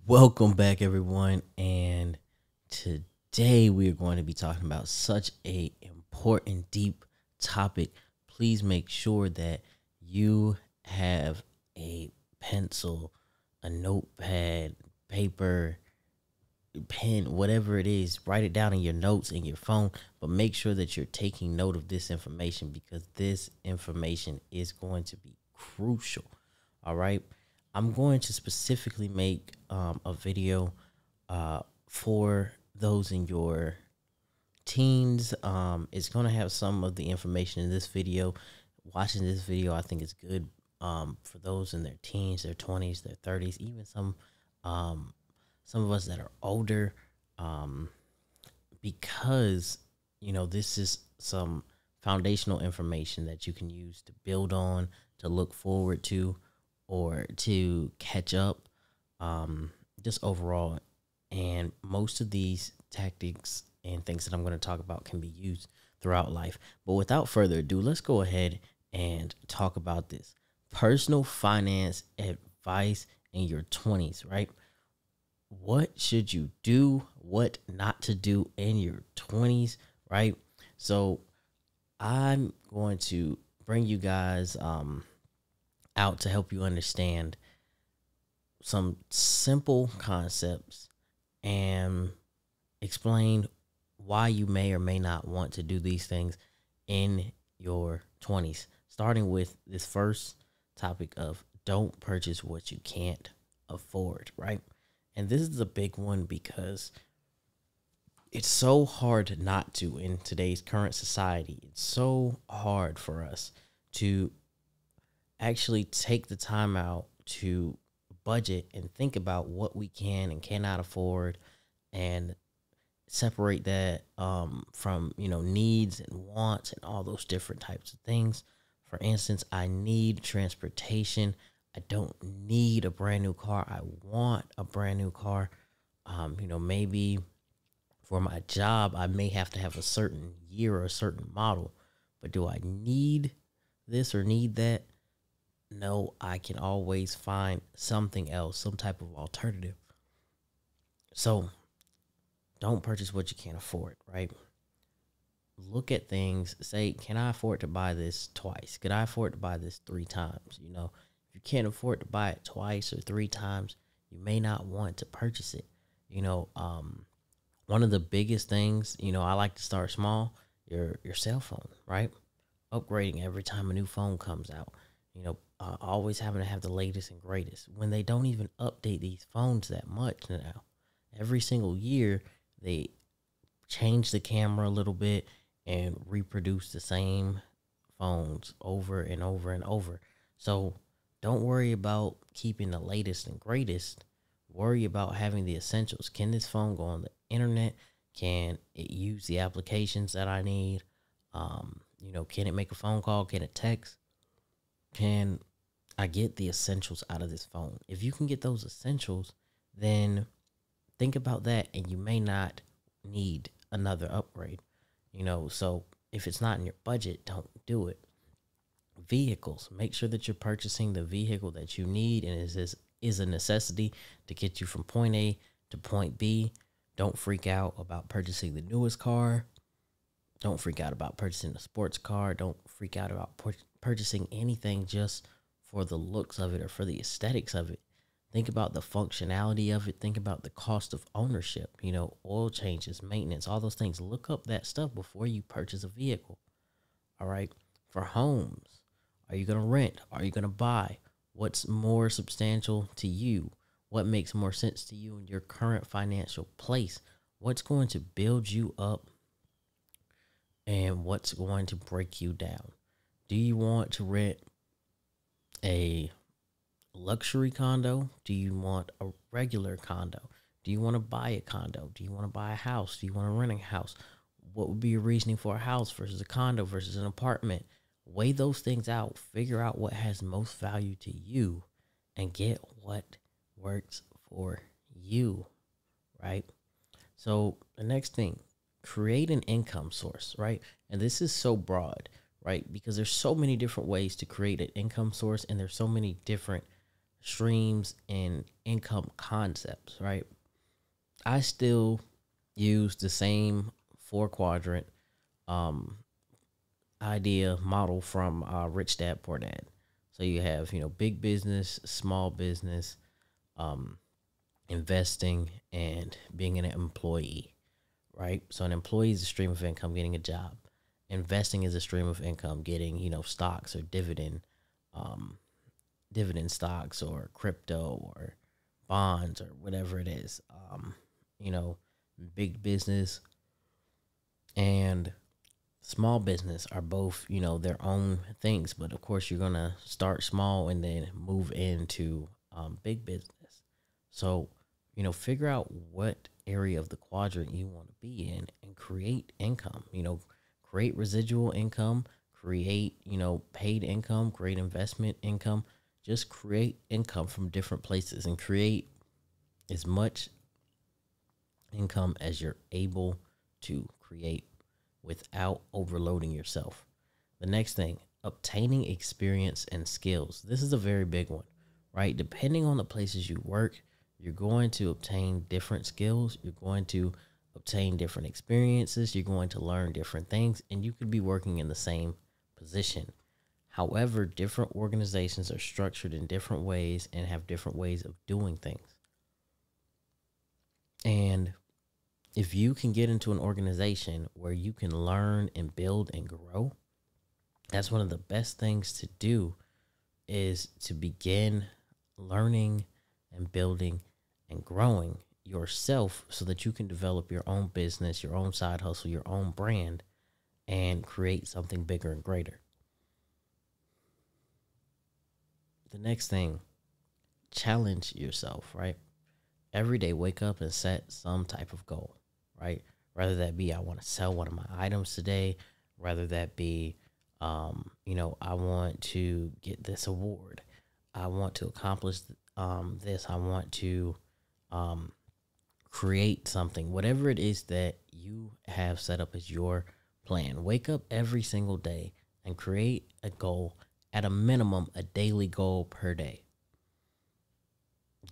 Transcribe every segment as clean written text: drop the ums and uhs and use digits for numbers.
Welcome back, everyone. And today we are going to be talking about such a important, deep topic. Please make sure that you have a pencil, a notepad, paper, pen, whatever it is. Write it down in your notes in your phone, but make sure that you're taking note of this information because this information is going to be crucial. All right. I'm going to specifically make a video for those in your teens. It's going to have some of the information in this video. Watching this video, I think is good for those in their teens, their 20s, their 30s, even some of us that are older, because, this is some foundational information that you can use to build on, to look forward to, or to catch up, just overall. And most of these tactics and things that I'm going to talk about can be used throughout life. But without further ado, let's go ahead and talk about this. Personal finance advice in your 20s, right? What should you do? What not to do in your 20s, right? So I'm going to bring you guys out to help you understand some simple concepts and explain why you may or may not want to do these things in your 20s. Starting with this first topic of don't purchase what you can't afford, right? And this is a big one because it's so hard not to in today's current society. It's so hard for us to actually take the time out to budget and think about what we can and cannot afford and separate that from, needs and wants and all those different types of things. For instance, I need transportation. I don't need a brand new car. I want a brand new car. Maybe for my job, I may have to have a certain year or a certain model, but do I need this or need that? No, I can always find something else, some type of alternative. So don't purchase what you can't afford, right? Look at things, say, can I afford to buy this twice? Could I afford to buy this 3 times? If you can't afford to buy it twice or 3 times, you may not want to purchase it. One of the biggest things, I like to start small, your cell phone, right? Upgrading every time a new phone comes out. Always having to have the latest and greatest when they don't even update these phones that much now. Every single year, they change the camera a little bit and reproduce the same phones over and over and over. So don't worry about keeping the latest and greatest. Worry about having the essentials. Can this phone go on the internet? Can it use the applications that I need? Can it make a phone call? Can it text? Can I get the essentials out of this phone? If you can get those essentials, then think about that, and you may not need another upgrade. So if it's not in your budget, don't do it. Vehicles, make sure that you're purchasing the vehicle that you need and is a necessity to get you from point A to point B. Don't freak out about purchasing the newest car. Don't freak out about purchasing a sports car. Don't freak out about purchasing anything just for the looks of it or for the aesthetics of it. Think about the functionality of it. Think about the cost of ownership, oil changes, maintenance, all those things. Look up that stuff before you purchase a vehicle. All right. For homes, are you going to rent? Are you going to buy? What's more substantial to you? What makes more sense to you in your current financial place? What's going to build you up and what's going to break you down? Do you want to rent a luxury condo? Do you want a regular condo? Do you want to buy a condo? Do you want to buy a house? Do you want to rent a house? What would be your reasoning for a house versus a condo versus an apartment? Weigh those things out. Figure out what has most value to you and get what works for you, right? So the next thing, create an income source, right? And this is so broad, right? Because there's so many different ways to create an income source, and there's so many different streams and income concepts, right? I still use the same 4 quadrant idea model from Rich Dad Poor Dad. So you have, big business, small business, um, investing, and being an employee, right? So an employee is a stream of income, getting a job. Investing is a stream of income, getting, stocks or um, dividend stocks or crypto or bonds or whatever it is. You know, Big business and small business are both, their own things. But of course, you're going to start small and then move into big business. So, figure out what area of the quadrant you want to be in and create income, create residual income, create, paid income, create investment income. Just create income from different places and create as much income as you're able to create without overloading yourself. The next thing, obtaining experience and skills. This is a very big one, right? Depending on the places you work, you're going to obtain different skills. You're going to obtain different experiences. You're going to learn different things, and you could be working in the same position. However, different organizations are structured in different ways and have different ways of doing things. And if you can get into an organization where you can learn and build and grow, that's one of the best things to do, is to begin learning and building and growing yourself so that you can develop your own business, your own side hustle, your own brand, and create something bigger and greater. The next thing, challenge yourself, right? Every day, wake up and set some type of goal, right? Rather that be, I want to sell one of my items today. Rather that be, I want to get this award. I want to accomplish this. I want to create something. Whatever it is that you have set up as your plan, wake up every single day and create a goal, at a minimum, a daily goal per day.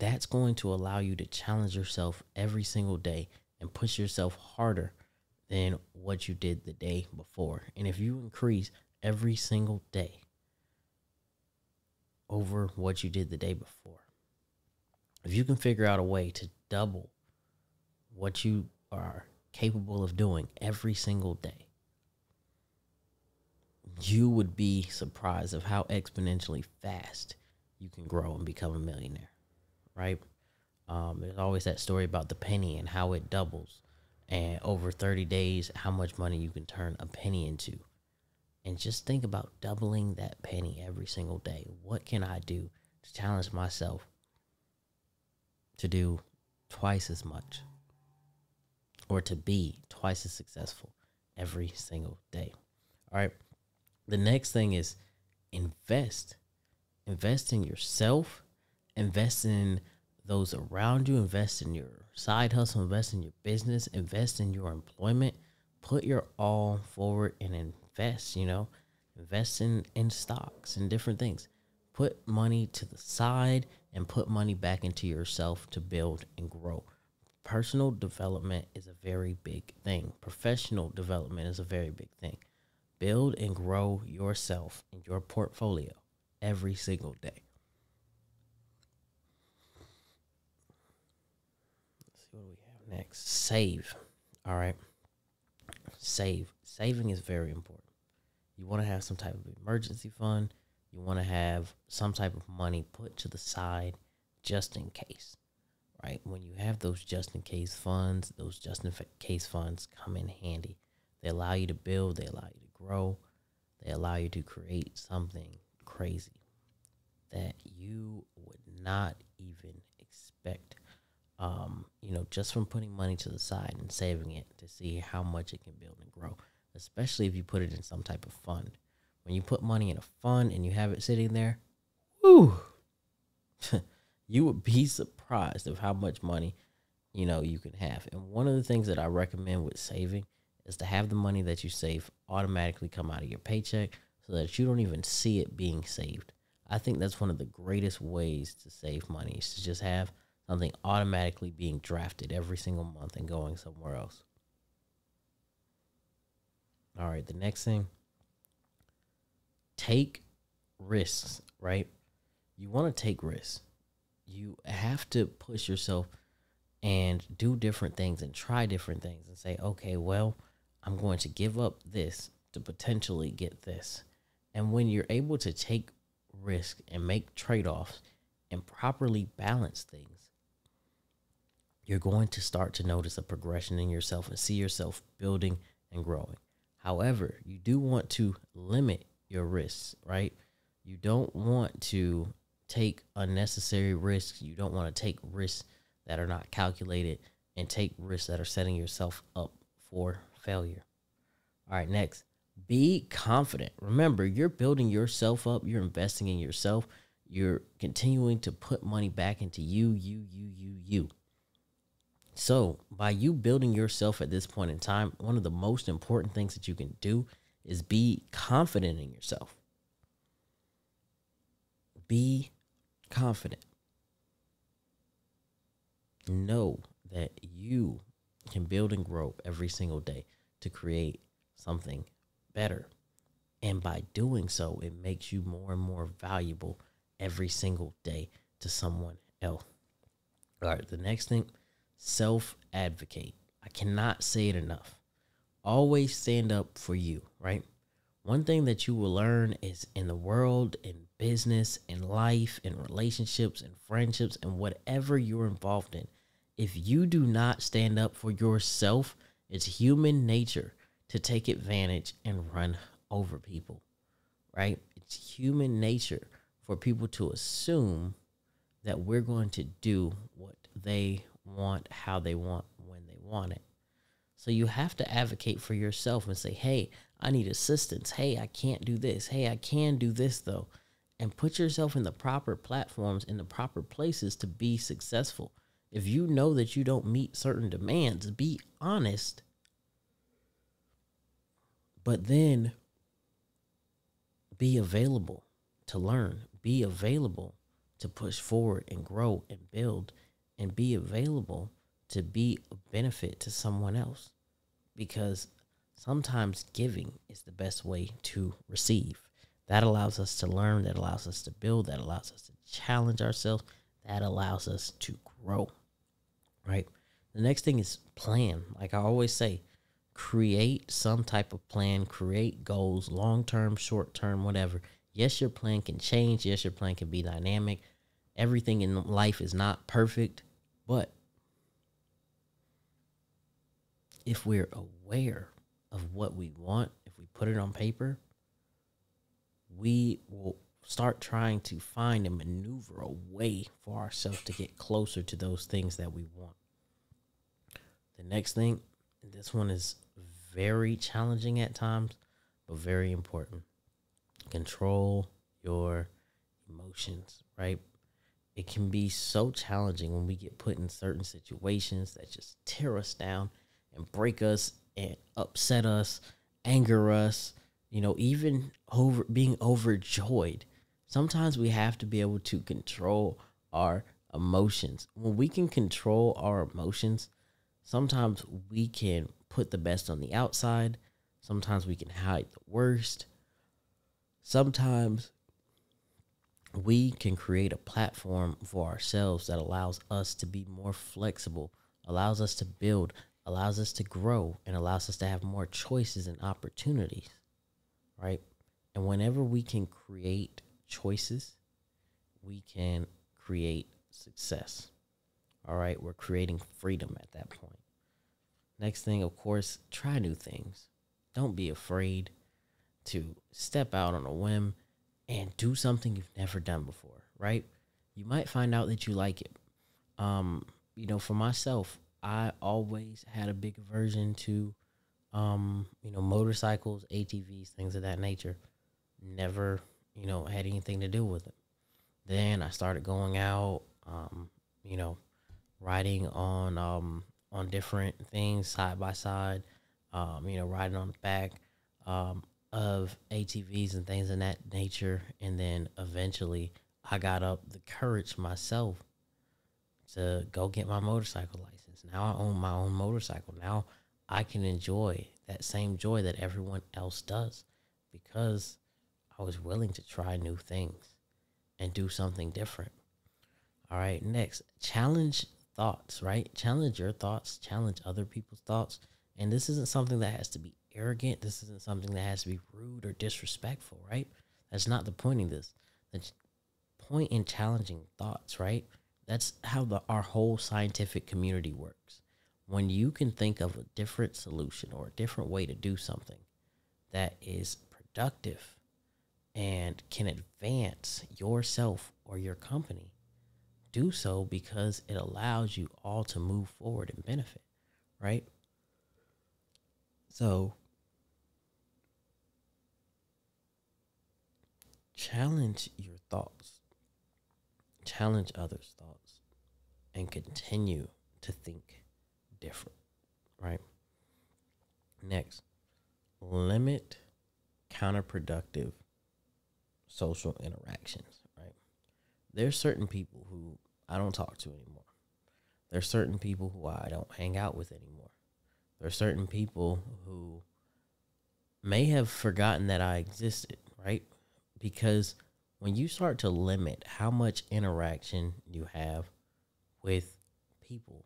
That's going to allow you to challenge yourself every single day and push yourself harder than what you did the day before. And if you increase every single day over what you did the day before, if you can figure out a way to double what you are capable of doing every single day, you would be surprised of how exponentially fast you can grow and become a millionaire, right? There's always that story about the penny and how it doubles, and over 30 days, how much money you can turn a penny into. And just think about doubling that penny every single day. What can I do to challenge myself to do twice as much, or to be twice as successful every single day? All right. The next thing is invest. Invest in yourself. Invest in those around you. Invest in your side hustle. Invest in your business. Invest in your employment. Put your all forward and invest, Invest in stocks and different things. Put money to the side and put money back into yourself to build and grow. Personal development is a very big thing. Professional development is a very big thing. Build and grow yourself and your portfolio every single day. Let's see what we have next. Save. All right. Saving is very important. You want to have some type of emergency fund. You want to have some type of money put to the side just in case, right? When you have those just in case funds, those just in case funds come in handy. They allow you to build. They allow you to grow. They allow you to create something crazy that you would not even expect, just from putting money to the side and saving it to see how much it can build and grow, especially if you put it in some type of fund. When you put money in a fund and you have it sitting there, whoo, you would be surprised of how much money, you can have. And one of the things that I recommend with saving is to have the money that you save automatically come out of your paycheck so that you don't even see it being saved. I think that's one of the greatest ways to save money is to just have something automatically being drafted every single month and going somewhere else. All right, the next thing, take risks, right? You want to take risks. You have to push yourself and do different things and try different things and say, okay, well, I'm going to give up this to potentially get this. And when you're able to take risk and make trade-offs and properly balance things, you're going to start to notice a progression in yourself and see yourself building and growing. However, you do want to limit your risks, right? You don't want to take unnecessary risks. You don't want to take risks that are not calculated and take risks that are setting yourself up for failure. All right, next, be confident. Remember, you're building yourself up. You're investing in yourself. You're continuing to put money back into you. So by you building yourself at this point in time, one of the most important things that you can do is be confident in yourself. Be confident. Know that you can build and grow every single day to create something better. And by doing so, it makes you more and more valuable every single day to someone else. All right, the next thing, self-advocate. I cannot say it enough. Always stand up for you, right? One thing that you will learn is in the world, in business, in life, in relationships, in friendships, and whatever you're involved in, if you do not stand up for yourself, it's human nature to take advantage and run over people, right? It's human nature for people to assume that we're going to do what they want, how they want, when they want it. So you have to advocate for yourself and say, hey, I need assistance. Hey, I can't do this. Hey, I can do this though. And put yourself in the proper platforms, in the proper places to be successful. If you know that you don't meet certain demands, be honest. But then be available to learn. Be available to push forward and grow and build, and be available to be a benefit to someone else. Because sometimes giving is the best way to receive. That allows us to learn, that allows us to build, that allows us to challenge ourselves, that allows us to grow, right? The next thing is plan. Like I always say, create some type of plan, create goals, long-term, short-term, whatever. Yes, your plan can change. Yes, your plan can be dynamic. Everything in life is not perfect, but if we're aware of what we want, if we put it on paper, we will start trying to find and maneuver a way for ourselves to get closer to those things that we want. The next thing, this one is very challenging at times, but very important. Control your emotions, right? It can be so challenging when we get put in certain situations that just tear us down and break us and upset us, anger us, even being overjoyed. Sometimes we have to be able to control our emotions. When we can control our emotions, sometimes we can put the best on the outside. Sometimes we can hide the worst. Sometimes we can create a platform for ourselves that allows us to be more flexible, allows us to build, allows us to grow, and allows us to have more choices and opportunities, right? And whenever we can create choices, we can create success. All right, we're creating freedom at that point. Next thing, of course, try new things. Don't be afraid to step out on a whim and do something you've never done before, right? You might find out that you like it. For myself, I always had a big aversion to, motorcycles, ATVs, things of that nature. Never, had anything to do with it. Then I started going out, riding on different things side by side, riding on the back. of ATVs and things of that nature. And then eventually I got up the courage myself to go get my motorcycle license. Now I own my own motorcycle. Now I can enjoy that same joy that everyone else does because I was willing to try new things and do something different. All right, next, challenge thoughts, right? Challenge your thoughts, challenge other people's thoughts. And this isn't something that has to be arrogant. This isn't something that has to be rude or disrespectful, right? That's not the point of this. The point in challenging thoughts, right? That's how our whole scientific community works. When you can think of a different solution or a different way to do something that is productive and can advance yourself or your company, do so because it allows you all to move forward and benefit, right? So challenge your thoughts, challenge others' thoughts, and continue to think different, right? Next, limit counterproductive social interactions, right? There's certain people who I don't talk to anymore. There's certain people who I don't hang out with anymore. There's certain people who may have forgotten that I existed, right? Because when you start to limit how much interaction you have with people,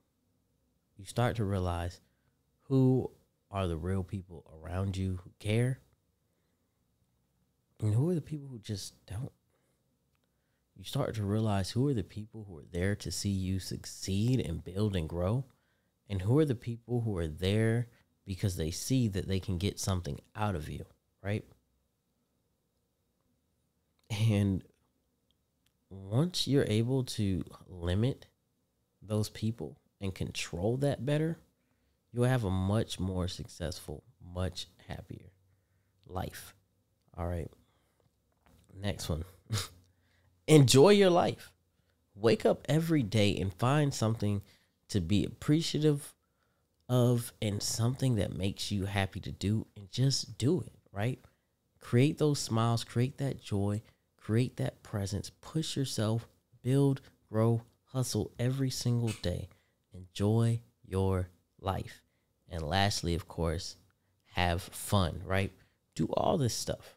you start to realize who are the real people around you who care and who are the people who just don't. You start to realize who are the people who are there to see you succeed and build and grow, and who are the people who are there because they see that they can get something out of you, right? And once you're able to limit those people and control that better, you'll have a much more successful, much happier life. All right. Next one. Enjoy your life. Wake up every day and find something to be appreciative of and something that makes you happy to do, and just do it, right? Create those smiles, create that joy, create that presence, push yourself, build, grow, hustle every single day. Enjoy your life. And lastly, of course, have fun, right? Do all this stuff.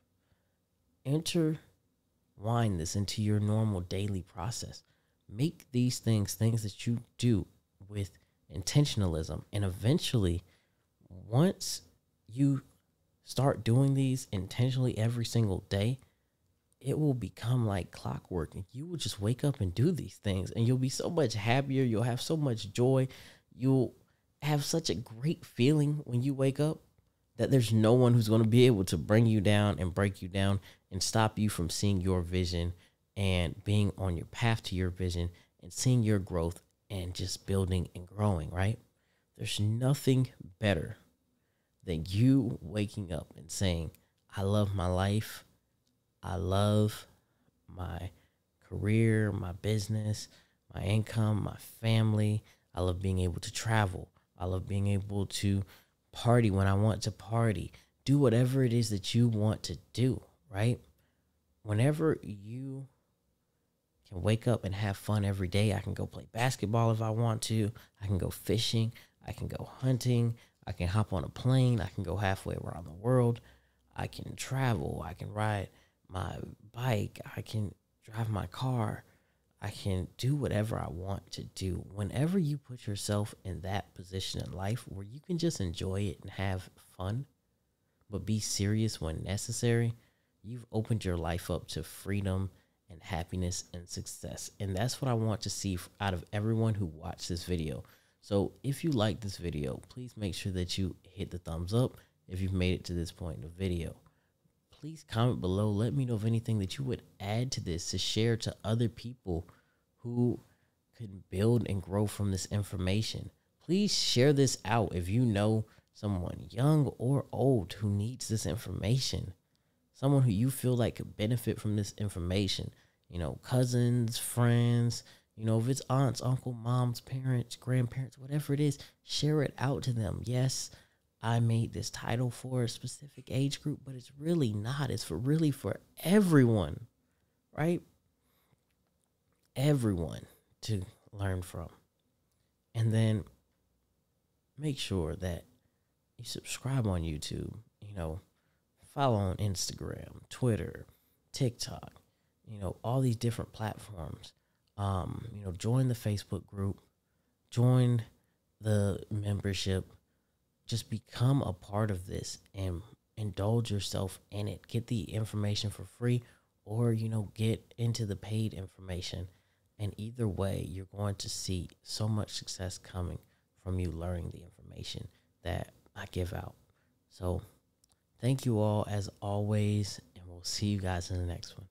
Intertwine this into your normal daily process. Make these things that you do with intentionalism. And eventually, once you start doing these intentionally every single day, it will become like clockwork. And you will just wake up and do these things. And you'll be so much happier. You'll have so much joy. You'll have such a great feeling when you wake up that there's no one who's going to be able to bring you down and break you down and stop you from seeing your vision and being on your path to your vision and seeing your growth and just building and growing, right? There's nothing better than you waking up and saying, I love my life. I love my career, my business, my income, my family. I love being able to travel. I love being able to party when I want to party. Do whatever it is that you want to do, right? Whenever you can wake up and have fun every day, I can go play basketball if I want to. I can go fishing. I can go hunting. I can hop on a plane. I can go halfway around the world. I can travel. I can ride my bike. I can drive my car. I can do whatever I want to do. Whenever you put yourself in that position in life where you can just enjoy it and have fun, but be serious when necessary, you've opened your life up to freedom and happiness and success. And that's what I want to see out of everyone who watched this video. So if you like this video, please make sure that you hit the thumbs up if you've made it to this point in the video. Please comment below. Let me know of anything that you would add to this to share to other people who could build and grow from this information. Please share this out if you know someone young or old who needs this information. Someone who you feel like could benefit from this information. You know, cousins, friends, you know, if it's aunts, uncle, moms, parents, grandparents, whatever it is, share it out to them. Yes, I made this title for a specific age group, but it's really not. It's really for everyone, right? Everyone to learn from. And then make sure that you subscribe on YouTube, follow on Instagram, Twitter, TikTok, all these different platforms. Join the Facebook group, join the membership, just become a part of this and indulge yourself in it. Get the information for free or, get into the paid information. And either way, you're going to see so much success coming from you learning the information that I give out. So thank you all as always, and we'll see you guys in the next one.